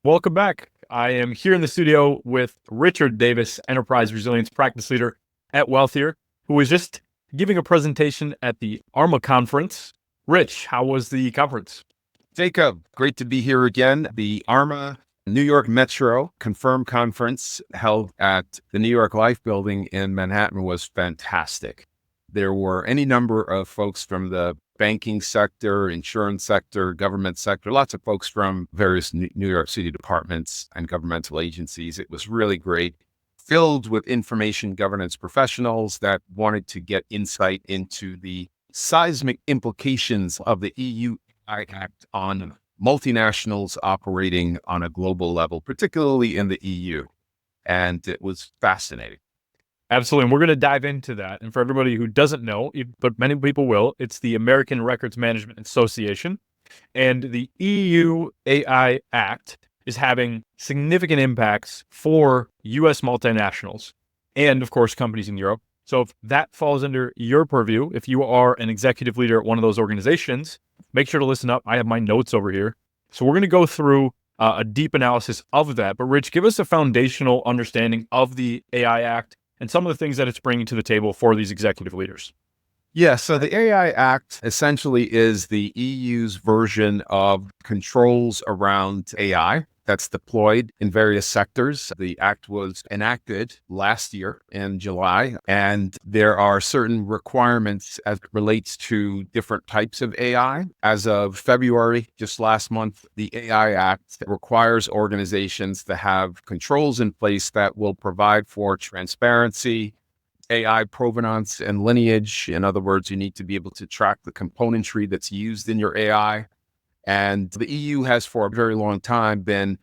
Welcome back. I am here in the studio with Richard Davis, Enterprise Resilience Practice Leader at Wealthier, who was just giving a presentation at the ARMA conference. Rich, how was the conference? Jacob, great to be here again. The ARMA New York Metro Confirmed Conference held at the New York Life Building in Manhattan was fantastic. There were any number of folks from the banking sector, insurance sector, government sector, lots of folks from various New York City departments and governmental agencies. It was really great, filled with information governance professionals that wanted to get insight into the seismic implications of the EU Act on multinationals operating on a global level, particularly in the EU. And it was fascinating. Absolutely. And we're going to dive into that. And for everybody who doesn't know, but many people will, it's the American Records Management Association. And the EU AI Act is having significant impacts for U.S. multinationals and, of course, companies in Europe. So if that falls under your purview, if you are an executive leader at one of those organizations, make sure to listen up. I have my notes over here. So we're going to go through a deep analysis of that. But Rich, give us a foundational understanding of the AI Act and some of the things that it's bringing to the table for these executive leaders. Yeah, so the AI Act essentially is the EU's version of controls around AI that's deployed in various sectors. The act was enacted last year in July, and there are certain requirements as it relates to different types of AI. As of February, just last month, the AI Act requires organizations to have controls in place that will provide for transparency, AI provenance and lineage. In other words, you need to be able to track the componentry that's used in your AI. And the EU has for a very long time been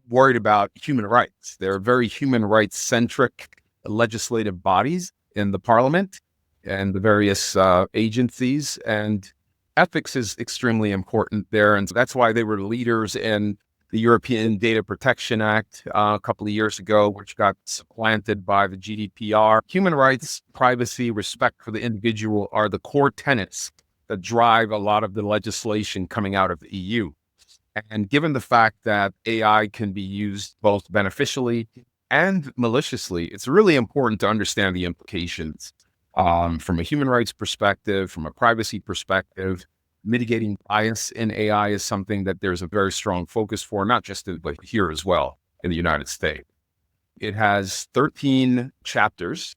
worried about human rights. They're very human rights centric legislative bodies in the parliament and the various agencies. And ethics is extremely important there. And that's why they were leaders in the European Data Protection Act a couple of years ago, which got supplanted by the GDPR. Human rights, privacy, respect for the individual are the core tenets that drive a lot of the legislation coming out of the EU. And given the fact that AI can be used both beneficially and maliciously, it's really important to understand the implications from a human rights perspective, from a privacy perspective. Mitigating bias in AI is something that there's a very strong focus for, not just but here as well in the United States. It has 13 chapters,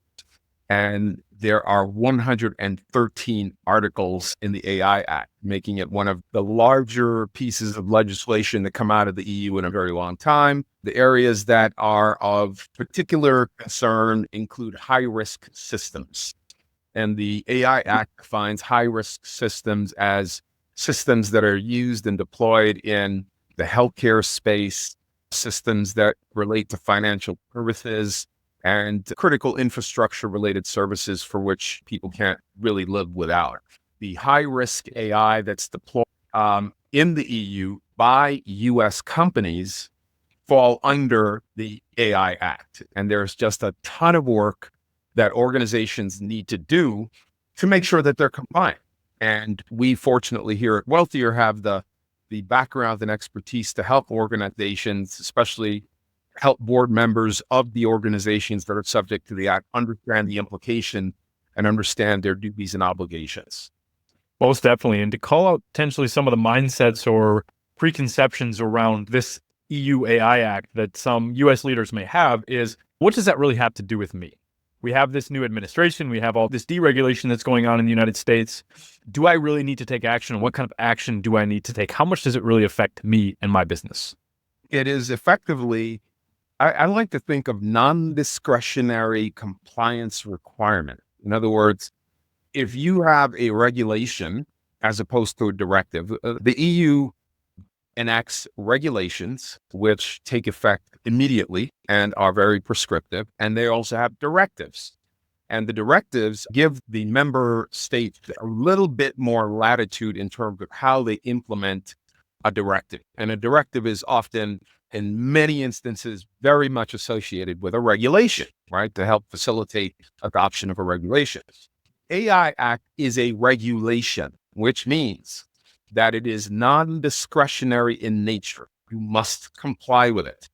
and there are 113 articles in the AI Act, making it one of the larger pieces of legislation that come out of the EU in a very long time. The areas that are of particular concern include high-risk systems. And the AI Act defines high-risk systems as systems that are used and deployed in the healthcare space, systems that relate to financial services, and critical infrastructure-related services for which people can't really live without. The high-risk AI that's deployed in the EU by U.S. companies fall under the AI Act. And there's just a ton of work that organizations need to do to make sure that they're compliant. And we fortunately here at Wealthier have the background and expertise to help organizations, especially help board members of the organizations that are subject to the act, understand the implication and understand their duties and obligations. Most definitely. And to call out potentially some of the mindsets or preconceptions around this EU AI Act that some US leaders may have is, what does that really have to do with me? We have this new administration. We have all this deregulation that's going on in the United States. Do I really need to take action? What kind of action do I need to take? How much does it really affect me and my business? It is effectively, I like to think of non-discretionary compliance requirement. In other words, if you have a regulation as opposed to a directive, the EU enacts regulations which take effect immediately and are very prescriptive. And they also have directives. And the directives give the member states a little bit more latitude in terms of how they implement a directive. And a directive is often, in many instances, very much associated with a regulation, right? To help facilitate adoption of a regulation. AI Act is a regulation, which means that it is non-discretionary in nature. you must comply with it.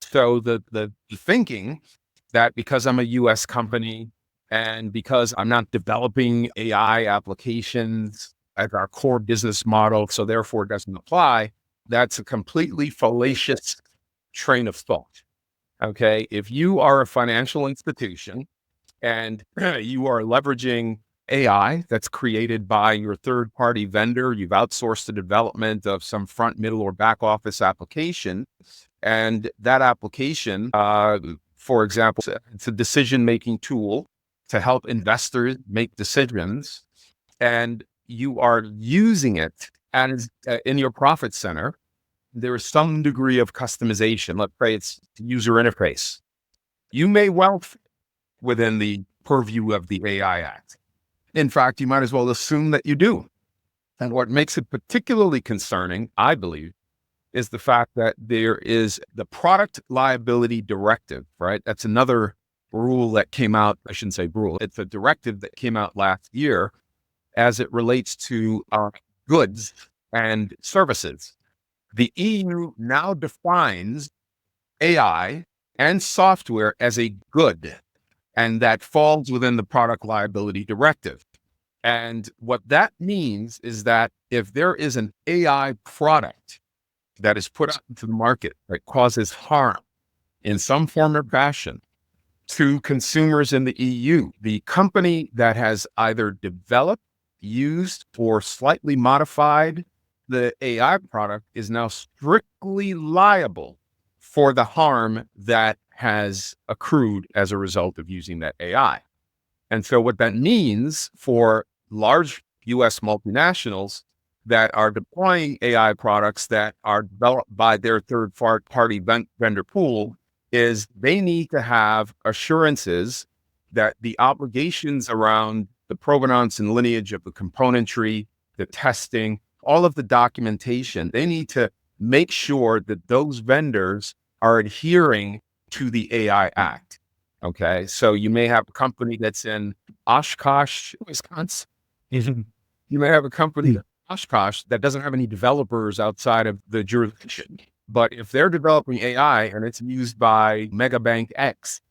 So the thinking that because I'm a US company and because I'm not developing AI applications as our core business model, so therefore it doesn't apply, that's a completely fallacious train of thought. Okay. If you are a financial institution and you are leveraging AI that's created by your third party vendor, you've outsourced the development of some front, middle, or back office application. And that application, for example, it's a decision making tool to help investors make decisions. And you are using it as in your profit center. There is some degree of customization. Let's say it's user interface. You may well fit within the purview of the AI Act. In fact, you might as well assume that you do. And what makes it particularly concerning, I believe, is the fact that there is the Product Liability Directive, right? That's another rule that came out. I shouldn't say rule. It's a directive that came out last year as it relates to goods and services. The EU now defines AI and software as a good, and that falls within the Product Liability Directive. And what that means is that if there is an AI product that is put out into the market that causes harm in some form or fashion to consumers in the EU, the company that has either developed, used, or slightly modified the AI product is now strictly liable for the harm that has accrued as a result of using that AI. And so what that means for large US multinationals that are deploying AI products that are developed by their third party vendor pool is they need to have assurances that the obligations around the provenance and lineage of the componentry, the testing, all of the documentation, they need to make sure that those vendors are adhering to the AI Act. Okay. So you may have a company that's in Oshkosh, Wisconsin. You may have a company in Oshkosh that doesn't have any developers outside of the jurisdiction. But if they're developing AI and it's used by Megabank X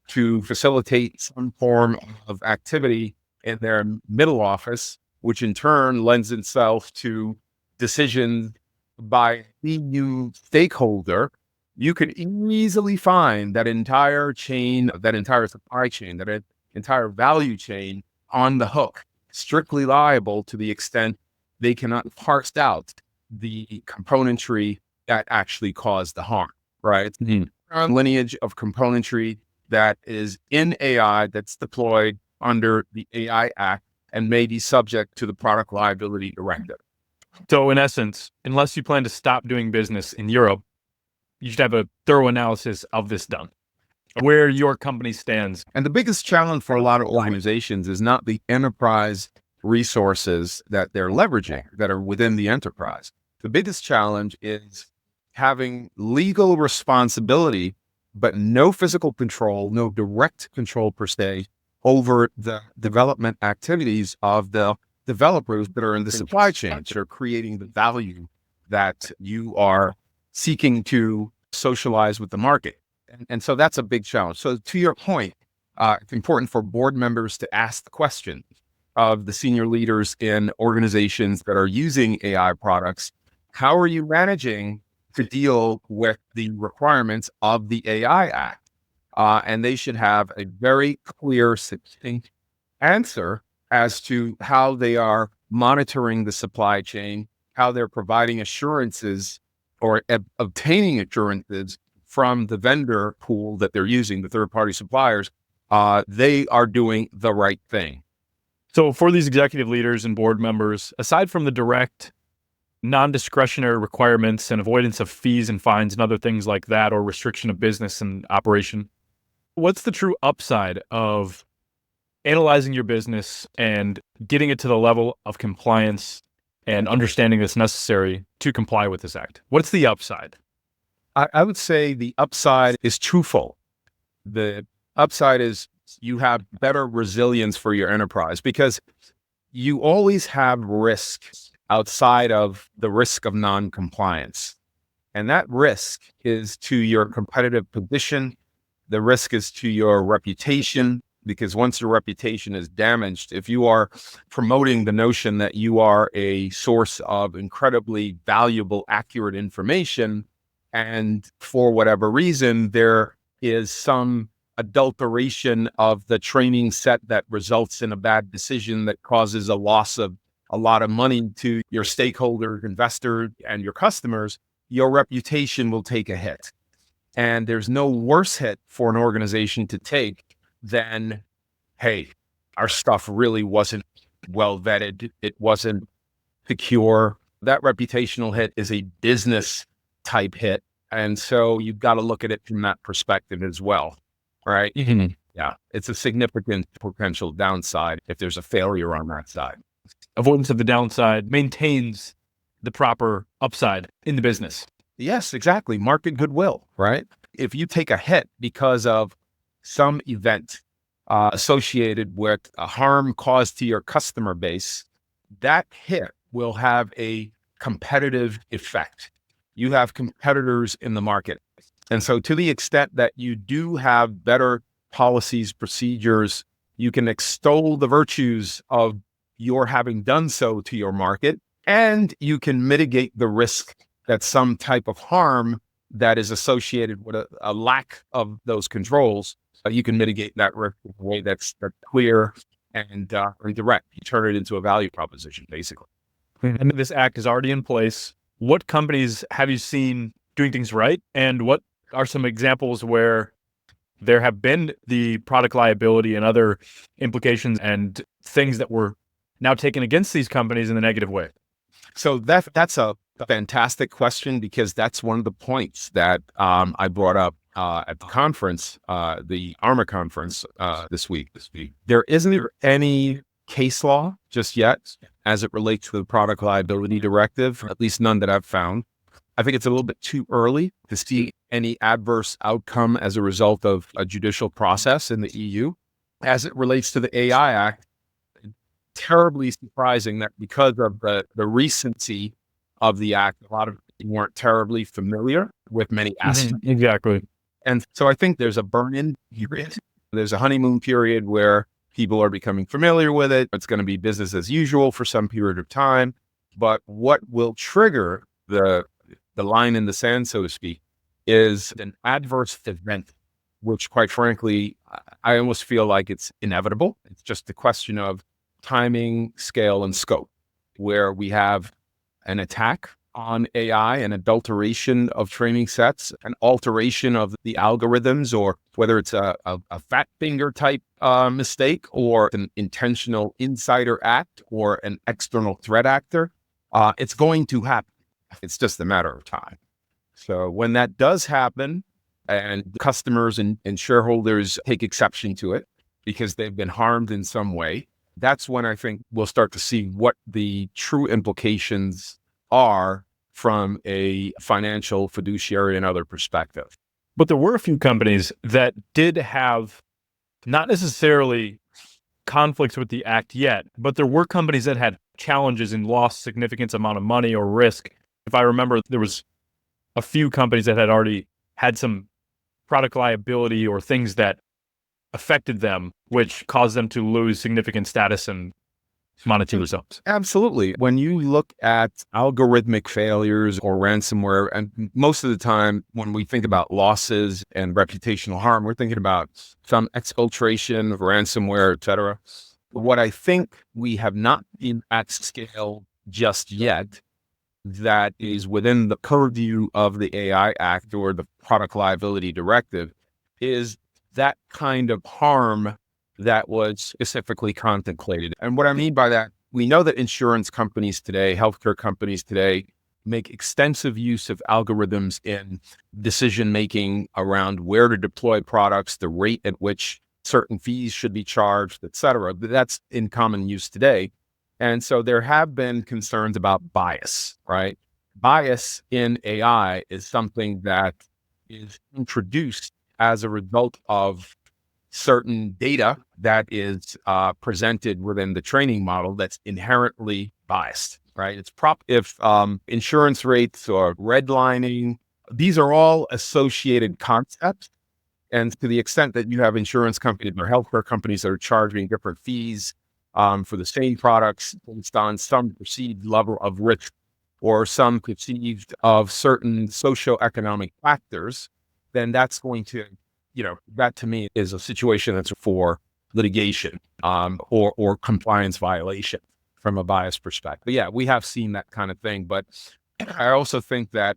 to facilitate some form of activity in their middle office, which in turn lends itself to decisions by EU stakeholder, you could easily find that entire chain, that entire supply chain, that entire value chain on the hook, strictly liable to the extent they cannot parse out the componentry that actually caused the harm, right? Mm-hmm. Lineage of componentry that is in AI that's deployed under the AI Act and may be subject to the Product Liability Directive. So in essence, unless you plan to stop doing business in Europe, you should have a thorough analysis of this done, where your company stands. And the biggest challenge for a lot of organizations is not the enterprise resources that they're leveraging that are within the enterprise. The biggest challenge is having legal responsibility, but no physical control, no direct control per se over the development activities of the developers that are in the supply chain, that are creating the value that you are seeking to socialize with the market. And so that's a big challenge. So to your point, it's important for board members to ask the question of the senior leaders in organizations that are using AI products. How are you managing to deal with the requirements of the AI Act? And they should have a very clear, succinct answer as to how they are monitoring the supply chain, how they're providing assurances or obtaining assurances from the vendor pool that they're using, the third-party suppliers, they are doing the right thing. So for these executive leaders and board members, aside from the direct non-discretionary requirements and avoidance of fees and fines and other things like that, or restriction of business and operation, what's the true upside of analyzing your business and getting it to the level of compliance and understanding that's necessary to comply with this act? What's the upside? I would say the upside is twofold. The upside is you have better resilience for your enterprise because you always have risk outside of the risk of non-compliance. And that risk is to your competitive position. The risk is to your reputation, because once your reputation is damaged, if you are promoting the notion that you are a source of incredibly valuable, accurate information, and for whatever reason, there is some adulteration of the training set that results in a bad decision that causes a loss of a lot of money to your stakeholders, investors, and your customers, your reputation will take a hit. And there's no worse hit for an organization to take than, hey, our stuff really wasn't well vetted. It wasn't secure. That reputational hit is a business type hit. And so you've got to look at it from that perspective as well, right? Mm-hmm. Yeah, it's a significant potential downside if there's a failure on that side. Avoidance of the downside maintains the proper upside in the business. Yes, exactly. Market goodwill, right? If you take a hit because of some event associated with a harm caused to your customer base, that hit will have a competitive effect. You have competitors in the market. And so to the extent that you do have better policies, procedures, you can extol the virtues of your having done so to your market, and you can mitigate the risk that some type of harm that is associated with a lack of those controls, you can mitigate that risk in a way that's clear and direct. You turn it into a value proposition, basically. And this act is already in place. What companies have you seen doing things right? And what are some examples where there have been the product liability and other implications and things that were now taken against these companies in a negative way? So that's a fantastic question, because that's one of the points that I brought up at the conference, the ARMA conference this week. There isn't any case law just yet as it relates to the Product Liability Directive, at least none that I've found. I think it's a little bit too early to see any adverse outcome as a result of a judicial process in the EU. As it relates to the AI Act, terribly surprising that because of the recency of the act, a lot of people weren't terribly familiar with many aspects. Exactly. And so I think there's a burn-in period. There's a honeymoon period where people are becoming familiar with it. It's going to be business as usual for some period of time. But what will trigger the line in the sand, so to speak, is an adverse event, which quite frankly, I almost feel like it's inevitable. It's just a question of timing, scale, and scope, where we have an attack on AI, an adulteration of training sets, an alteration of the algorithms, or whether it's a fat finger type mistake, or an intentional insider act, or an external threat actor. It's going to happen. It's just a matter of time. So when that does happen, and customers and shareholders take exception to it because they've been harmed in some way, that's when I think we'll start to see what the true implications are from a financial, fiduciary, and other perspective. But there were a few companies that did have not necessarily conflicts with the act yet, but there were companies that had challenges and lost significant amount of money or risk. If I remember, there was a few companies that had already had some product liability or things that affected them, which caused them to lose significant status and monetary results. Absolutely. When you look at algorithmic failures or ransomware, and most of the time when we think about losses and reputational harm, we're thinking about some exfiltration of ransomware, et cetera. What I think we have not been at scale just yet, that is within the purview of the AI Act or the Product Liability Directive, is that kind of harm that was specifically contemplated. And what I mean by that, we know that insurance companies today, healthcare companies today, make extensive use of algorithms in decision-making around where to deploy products, the rate at which certain fees should be charged, et cetera. That's in common use today. And so there have been concerns about bias, right? Bias in AI is something that is introduced as a result of certain data that is presented within the training model that's inherently biased, right? If insurance rates or redlining These are all associated concepts. And to the extent that you have insurance companies or healthcare companies that are charging different fees for the same products based on some perceived level of risk or some perceived of certain socioeconomic factors, then that's going to, that to me is a situation that's for litigation or compliance violation from a bias perspective. But yeah, we have seen that kind of thing. But I also think that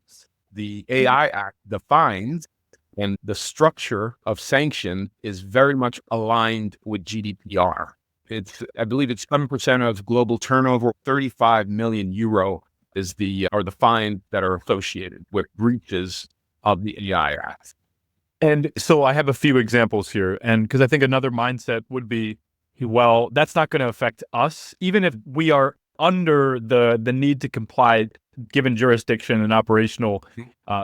the AI Act defines and the structure of sanction is very much aligned with GDPR. I believe it's 7% of global turnover, 35 million euro is the fines that are associated with breaches of the AI Act. And so I have a few examples here, and because I think another mindset would be, well, that's not going to affect us, even if we are under the need to comply, given jurisdiction and operational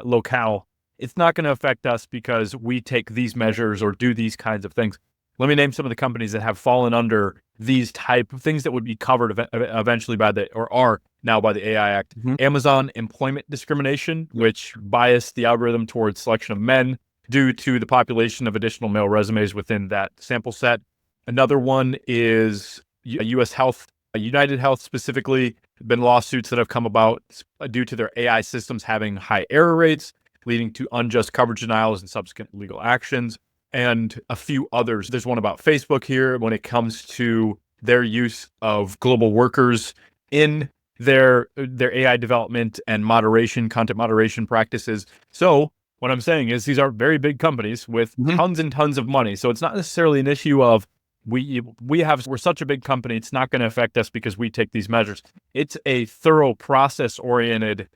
locale. It's not going to affect us because we take these measures or do these kinds of things. Let me name some of the companies that have fallen under these type of things that would be covered eventually by or are now by the AI Act. Amazon employment discrimination, which biased the algorithm towards selection of men due to the population of additional male resumes within that sample set. Another one is U.S. Health, United Health specifically, been lawsuits that have come about due to their AI systems having high error rates, leading to unjust coverage denials and subsequent legal actions, and a few others. There's one about Facebook here when it comes to their use of global workers in their AI development and moderation, content moderation practices. So what I'm saying is these are very big companies with tons and tons of money. So it's not necessarily an issue of we're such a big company, it's not going to affect us because we take these measures. It's a thorough process-oriented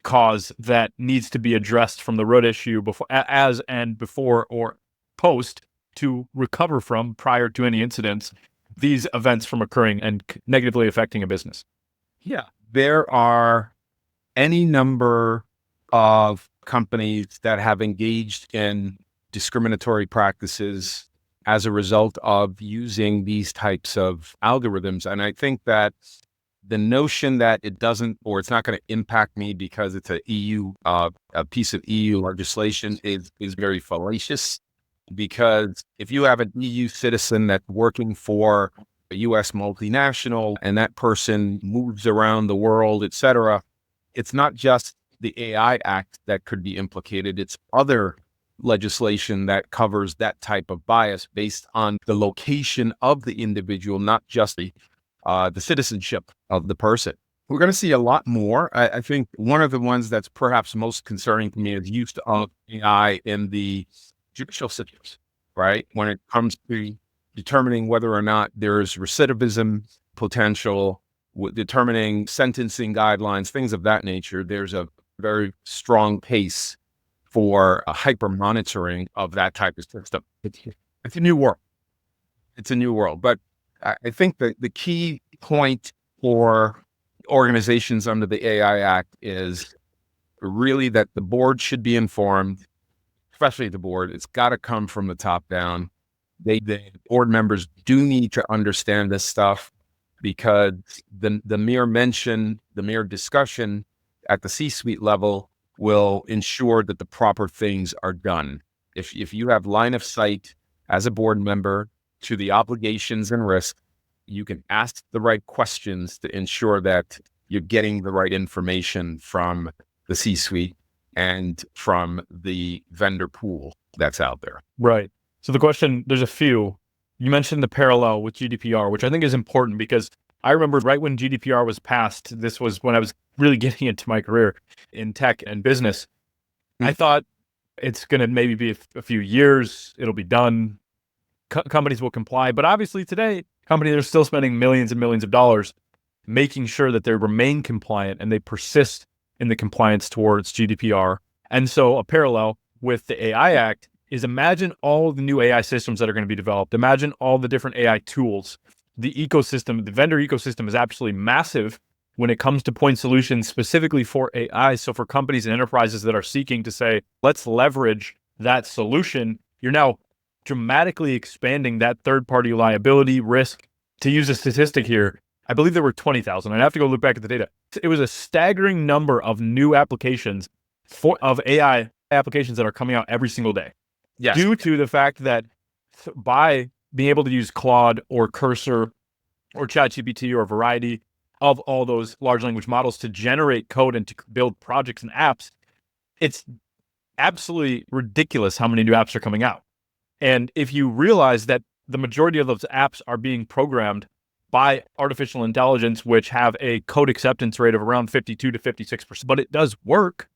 cause that needs to be addressed from the root issue before or post to recover from prior to any incidents, these events from occurring and negatively affecting a business. Yeah, there are any number of companies that have engaged in discriminatory practices as a result of using these types of algorithms. And I think that the notion that it doesn't, or it's not going to impact me because it's a piece of EU legislation is very fallacious. Because if you have an EU citizen that's working for a US multinational and that person moves around the world, et cetera, it's not just the AI Act that could be implicated. It's other legislation that covers that type of bias based on the location of the individual, not just the citizenship of the person. We're going to see a lot more. I think one of the ones that's perhaps most concerning to me is use of AI in the judicial systems, right? When it comes to determining whether or not there's recidivism potential, determining sentencing guidelines, things of that nature, there's a very strong pace for a hyper monitoring of that type of system. It's a new world. It's a new world. But I think that the key point for organizations under the AI Act is really that the board should be informed, especially the board. It's got to come from the top down. The board members do need to understand this stuff because the mere mention, the mere discussion at the C-suite level will ensure that the proper things are done. If you have line of sight as a board member to the obligations and risks, you can ask the right questions to ensure that you're getting the right information from the C-suite and from the vendor pool that's out there. Right. So the question, there's a few. You mentioned the parallel with GDPR, which I think is important because I remember right when GDPR was passed, this was when I was really getting into my career in tech and business. I thought it's going to maybe be a few years, it'll be done. Companies will comply. But obviously today, companies are still spending millions and millions of dollars making sure that they remain compliant and they persist in the compliance towards GDPR. And so a parallel with the AI Act is imagine all the new AI systems that are going to be developed. Imagine all the different AI tools. The ecosystem, the vendor ecosystem is absolutely massive when it comes to point solutions specifically for AI. So for companies and enterprises that are seeking to say, let's leverage that solution, you're now dramatically expanding that third-party liability risk. To use a statistic here, I believe there were 20,000. I'd have to go look back at the data. It was a staggering number of new applications of AI applications that are coming out every single day. Yes. Due to the fact that by being able to use Claude or Cursor or ChatGPT or a variety of all those large language models to generate code and to build projects and apps, it's absolutely ridiculous how many new apps are coming out. And if you realize that the majority of those apps are being programmed by artificial intelligence, which have a code acceptance rate of around 52 to 56%, but it does work.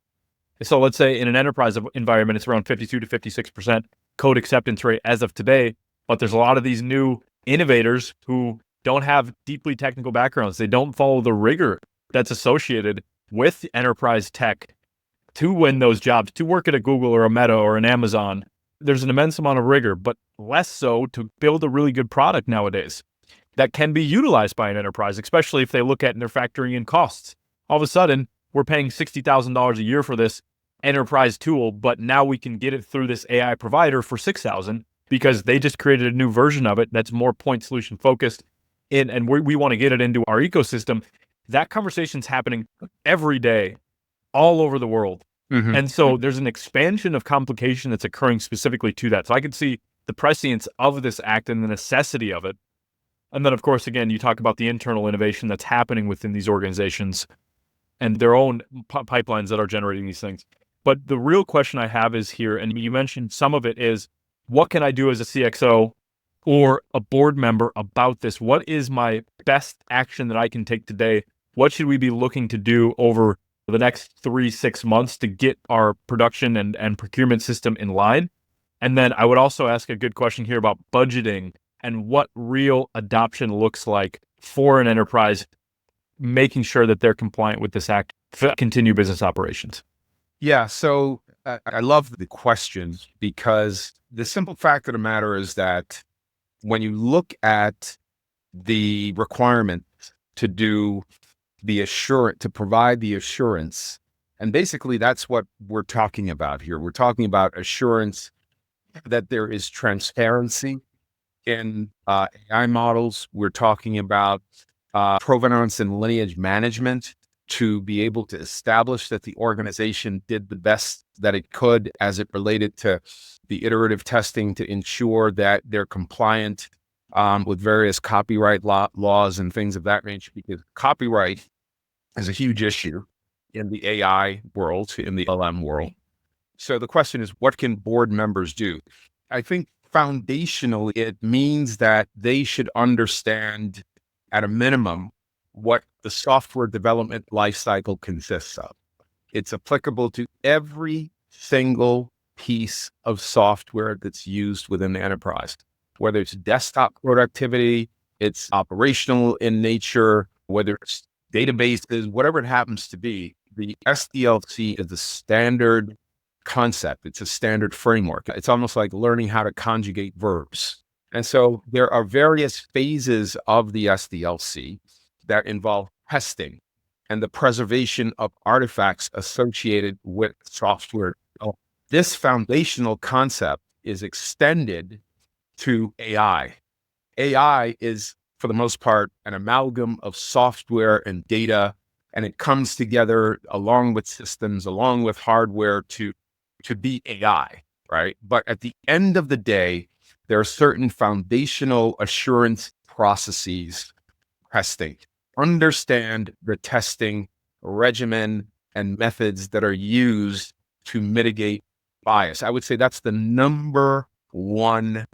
So let's say in an enterprise environment, it's around 52 to 56% code acceptance rate as of today. But there's a lot of these new innovators who don't have deeply technical backgrounds. They don't follow the rigor that's associated with enterprise tech to win those jobs, to work at a Google or a Meta or an Amazon. There's an immense amount of rigor, but less so to build a really good product nowadays that can be utilized by an enterprise, especially if they look at and they're factoring in costs. All of a sudden, we're paying $60,000 a year for this enterprise tool, but now we can get it through this AI provider for $6,000 because they just created a new version of it that's more point solution focused and we want to get it into our ecosystem. That conversation's happening every day all over the world. Mm-hmm. And so there's an expansion of complication that's occurring specifically to that. So I can see the prescience of this act and the necessity of it. And then, of course, again, you talk about the internal innovation that's happening within these organizations and their own pipelines that are generating these things. But the real question I have is here, and you mentioned some of it is, what can I do as a CXO or a board member about this? What is my best action that I can take today? What should we be looking to do over the next 3-6 months to get our production and procurement system in line? And then I would also ask a good question here about budgeting and what real adoption looks like for an enterprise, making sure that they're compliant with this act to continue business operations. Yeah. So I love the question because the simple fact of the matter is that when you look at the requirement to do the assurance, to provide the assurance, and basically that's what we're talking about here. We're talking about assurance that there is transparency in AI models. We're talking about provenance and lineage management to be able to establish that the organization did the best that it could as it related to the iterative testing to ensure that they're compliant with various copyright laws and things of that nature, because copyright is a huge issue in the AI world, in the LM world. So the question is, what can board members do? I think foundationally, it means that they should understand at a minimum what the software development lifecycle consists of. It's applicable to every single piece of software that's used within the enterprise, whether it's desktop productivity, it's operational in nature, whether it's databases, whatever it happens to be. The SDLC is a standard concept. It's a standard framework. It's almost like learning how to conjugate verbs. And so there are various phases of the SDLC that involve testing and the preservation of artifacts associated with software. This foundational concept is extended to AI. AI is, for the most part, an amalgam of software and data, and it comes together along with systems, along with hardware to be AI, right? But at the end of the day, there are certain foundational assurance processes, testing. Understand the testing regimen and methods that are used to mitigate bias. I would say that's the number one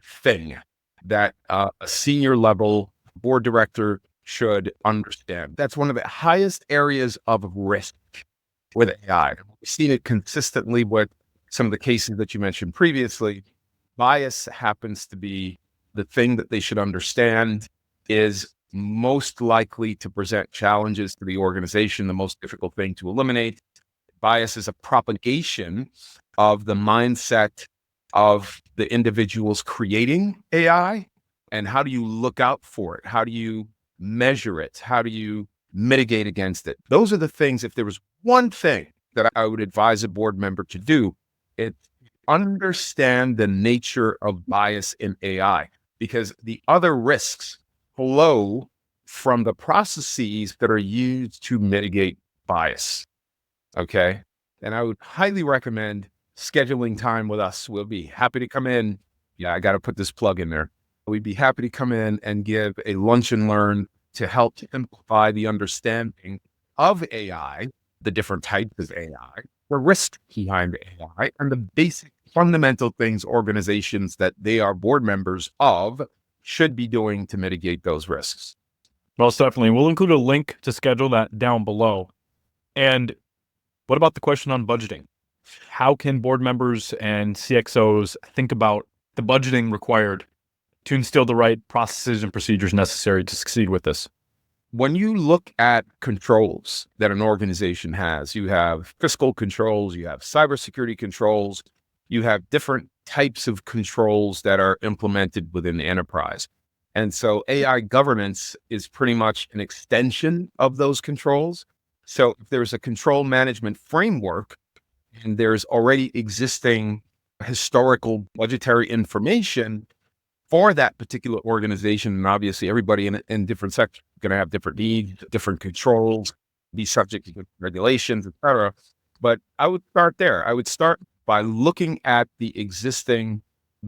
thing that a senior level board director should understand. That's one of the highest areas of risk with AI. We've seen it consistently with some of the cases that you mentioned previously. Bias happens to be the thing that they should understand is most likely to present challenges to the organization, the most difficult thing to eliminate. Bias is a propagation of the mindset of the individuals creating AI. And how do you look out for it? How do you measure it? How do you mitigate against it? Those are the things. If there was one thing that I would advise a board member to do, it's understand the nature of bias in AI, because the other risks flow from the processes that are used to mitigate bias. Okay. And I would highly recommend scheduling time with us. We'll be happy to come in. Yeah, I got to put this plug in there. We'd be happy to come in and give a lunch and learn to help simplify the understanding of AI, the different types of AI, the risk behind AI, and the basic fundamental things organizations that they are board members of should be doing to mitigate those risks. Most definitely. We'll include a link to schedule that down below. And what about the question on budgeting? How can board members and CXOs think about the budgeting required to instill the right processes and procedures necessary to succeed with this? When you look at controls that an organization has, you have fiscal controls, you have cybersecurity controls, you have different types of controls that are implemented within the enterprise. And so AI governance is pretty much an extension of those controls. So if there's a control management framework and there's already existing historical budgetary information for that particular organization, and obviously everybody in different sectors is going to have different needs, different controls, be subject to regulations, et cetera. But I would start there. I would start by looking at the existing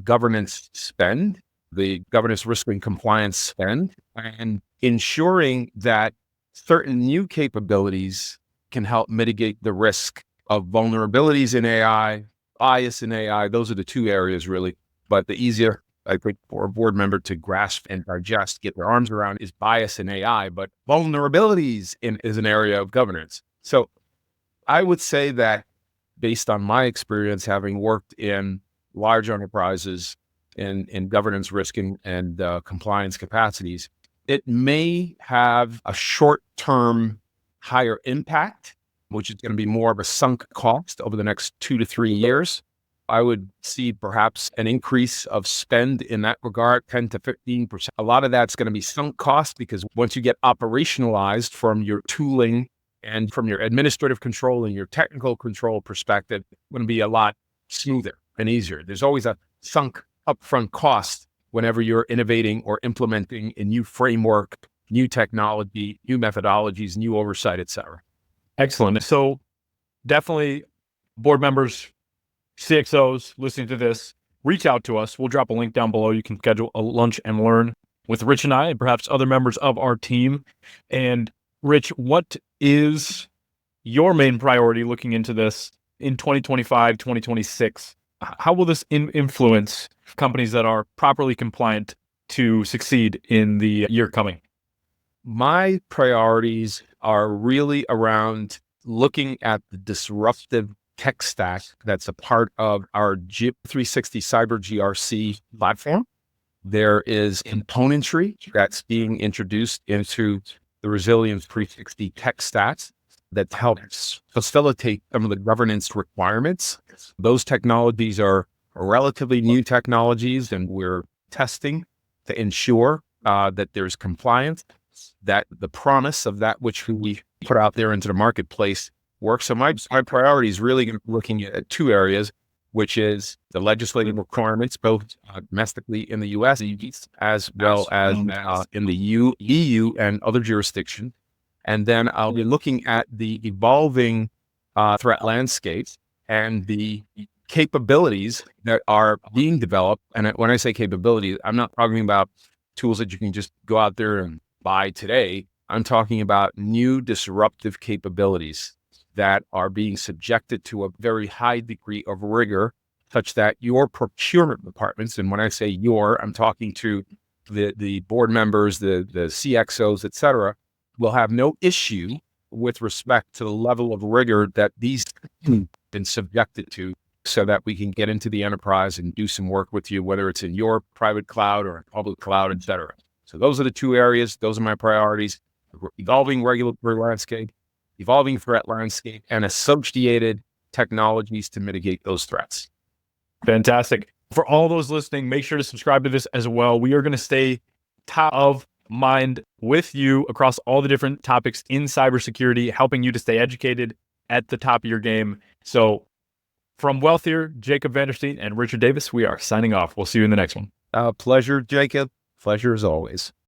governance spend, the governance risk and compliance spend, and ensuring that certain new capabilities can help mitigate the risk of vulnerabilities in AI, bias in AI. Those are the two areas really, but the easier I think for a board member to grasp and digest, get their arms around is bias in AI, but vulnerabilities is an area of governance. So I would say that based on my experience, having worked in large enterprises in governance risk and compliance capacities, it may have a short-term higher impact, which is going to be more of a sunk cost over the next 2 to 3 years. I would see perhaps an increase of spend in that regard, 10 to 15%. A lot of that's going to be sunk cost because once you get operationalized from your tooling and from your administrative control and your technical control perspective, it's going to be a lot smoother and easier. There's always a sunk upfront cost whenever you're innovating or implementing a new framework, new technology, new methodologies, new oversight, et cetera. Excellent. So definitely board members, CXOs listening to this, reach out to us. We'll drop a link down below. You can schedule a lunch and learn with Rich and I, and perhaps other members of our team. And Rich, what is your main priority looking into this in 2025, 2026? How will this influence companies that are properly compliant to succeed in the year coming? My priorities are really around looking at the disruptive tech stack that's a part of our 360 Cyber GRC platform. There is componentry that's being introduced into the Resilience 360 tech stacks that helps facilitate some of the governance requirements. Those technologies are relatively new technologies, and we're testing to ensure that there's compliance, that the promise of that which we put out there into the marketplace works. So my priority is really looking at two areas, which is the legislative requirements, both domestically in the U.S. as well as in the EU and other jurisdictions. And then I'll be looking at the evolving threat landscape and the capabilities that are being developed. And when I say capabilities, I'm not talking about tools that you can just go out there and buy today. I'm talking about new disruptive capabilities that are being subjected to a very high degree of rigor, such that your procurement departments, and when I say your, I'm talking to the board members, the CXOs, et cetera, will have no issue with respect to the level of rigor that these have been subjected to, so that we can get into the enterprise and do some work with you, whether it's in your private cloud or public cloud, et cetera. So those are the two areas. Those are my priorities: evolving regulatory landscape, evolving threat landscape, and associated technologies to mitigate those threats. Fantastic. For all those listening, make sure to subscribe to this as well. We are going to stay top of mind with you across all the different topics in cybersecurity, helping you to stay educated at the top of your game. So from Wealthier, Jacob Vandersteen and Richard Davis, we are signing off. We'll see you in the next one. Pleasure, Jacob. Pleasure as always.